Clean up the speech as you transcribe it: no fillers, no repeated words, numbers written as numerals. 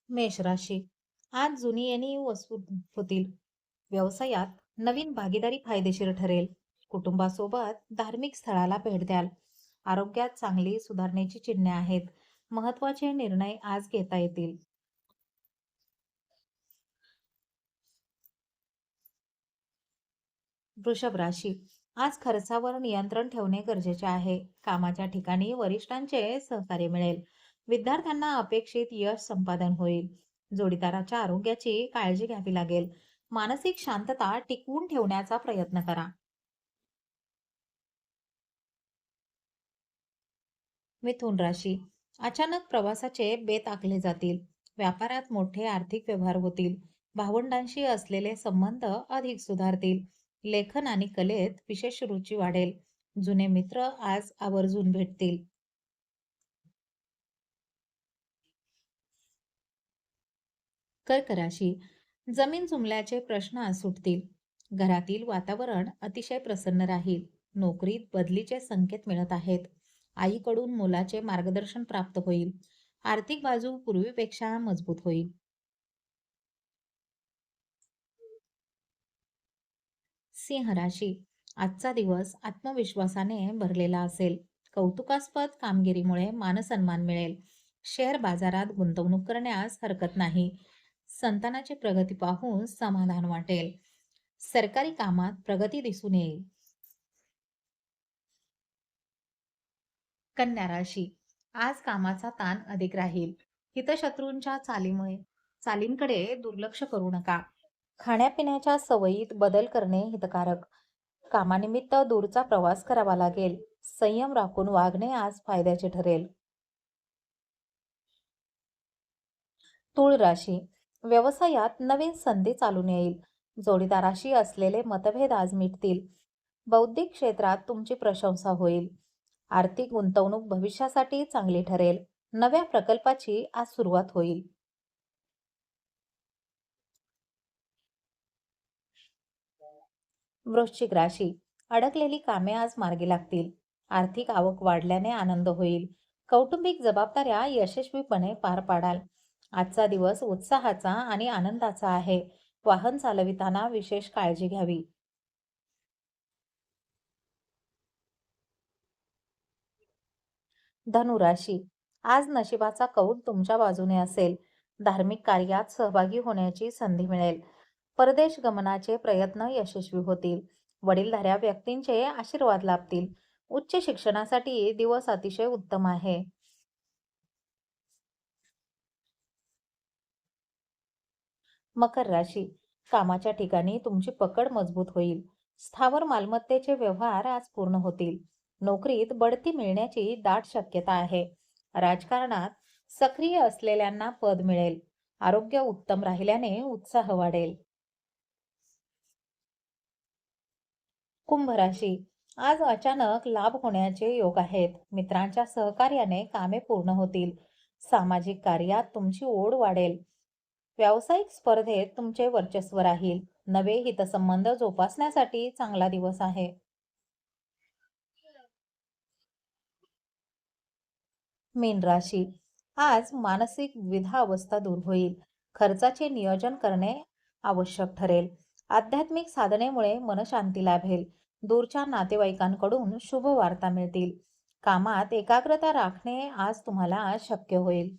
मेष राशी. आज जुनी येणी वसूल होतील. व्यवसायात नवीन भागीदारी फायदेशीर ठरेल. कुटुंबासोबत धार्मिक स्थळाला भेट द्याल. आरोग्यात चांगली सुधारण्याची चिन्हे आहेत. महत्वाचे निर्णय आज घेता येतील. वृषभ राशी. आज खर्चावर नियंत्रण ठेवणे गरजेचे आहे. कामाच्या ठिकाणी वरिष्ठांचे सहकार्य मिळेल. विद्यार्थ्यांना अपेक्षित यश संपादन होईल. जोडीदाराच्या आरोग्याची काळजी घ्यावी लागेल. मानसिक शांतता टिकवून ठेवण्याचा प्रयत्न करा. मिथुन राशी. अचानक प्रवासाचे बेत आखले जातील. व्यापारात मोठे आर्थिक व्यवहार होतील. भावंडांशी असलेले संबंध अधिक सुधारतील. लेखन आणि कलेत विशेष रुची वाढेल. जुने मित्र आज आवर्जून भेटतील. कर्क राशी. जमीन जुमल्याचे प्रश्न आज सुटतील. घरातील वातावरण अतिशय प्रसन्न राहील. नोकरीत बदलीचे संकेत मिळत आहेत. आईकडून मुलाचे मार्गदर्शन प्राप्त होईल. आर्थिक बाजू पूर्वीपेक्षा मजबूत होईल. सिंह राशी. आजचा दिवस आत्मविश्वासाने भरलेला असेल. कौतुकास्पद कामगिरीमुळे मानसन्मान मिळेल. शेअर बाजारात गुंतवणूक करण्यास हरकत नाही. संतानाची प्रगती पाहून समाधान वाटेल. सरकारी कामात प्रगती दिसून येईल. कन्या राशी. आज कामाचा ताण अधिक राहील. हितशत्रूंच्या चालींकडे दुर्लक्ष करू नका. खाण्यापिण्याच्या सवयीत बदल करणे हितकारक. कामानिमित्त दूरचा प्रवास करावा लागेल. संयम राखून वागणे आज फायद्याचे ठरेल. तूळ राशी. व्यवसायात नवीन संधी चालून येईल. जोडीदाराशी असलेले मतभेद आज मिटतील. बौद्धिक क्षेत्रात तुमची प्रशंसा होईल. आर्थिक गुंतवणूक भविष्यासाठी चांगली ठरेल. नव्या प्रकल्पाची आज सुरुवात होईल. वृश्चिक राशी. अडकलेली कामे आज मार्गी लागतील. आर्थिक आवक वाढल्याने आनंद होईल. कौटुंबिक जबाबदाऱ्या यशस्वीपणे पार पाडाल. आजचा दिवस उत्साहाचा आणि आनंदाचा आहे. वाहन चालविताना विशेष काळजी घ्यावी. धनुराशी. आज नशिबाचा कौल तुमच्या बाजूने असेल. धार्मिक कार्यात सहभागी होण्याची संधी मिळेल. परदेश गमनाचे प्रयत्न यशस्वी होतील. वडीलधाऱ्या व्यक्तींचे आशीर्वाद लाभतील. उच्च शिक्षणासाठी दिवस अतिशय उत्तम आहे. मकर राशी. कामाच्या ठिकाणी तुमची पकड मजबूत होईल. स्थावर मालमत्तेचे व्यवहार आज पूर्ण होतील. नोकरीत बढती मिळण्याची दाट शक्यता आहे. राजकारणात सक्रिय असलेल्यांना पद मिळेल. आरोग्य उत्तम राहिल्याने उत्साह वाढेल. कुंभ राशी. आज अचानक लाभ होण्याचे योग आहेत. मित्रांच्या सहकार्याने कामे पूर्ण होतील. सामाजिक कार्यात तुमची ओढ वाढेल. व्यावसायिक स्पर्धेत तुमचे वर्चस्व राहील. नवे हितसंबंध जोपासण्यासाठी चांगला दिवस आहे. मीन राशी. आज मानसिक द्विधा अवस्था दूर होईल. खर्चाचे नियोजन करणे आवश्यक ठरेल. आध्यात्मिक साधनेमुळे मनशांती लाभेल. दूरच्या नातेवाईकांकडून शुभ वार्ता मिळतील. कामात एकाग्रता राखणे आज तुम्हाला शक्य होईल.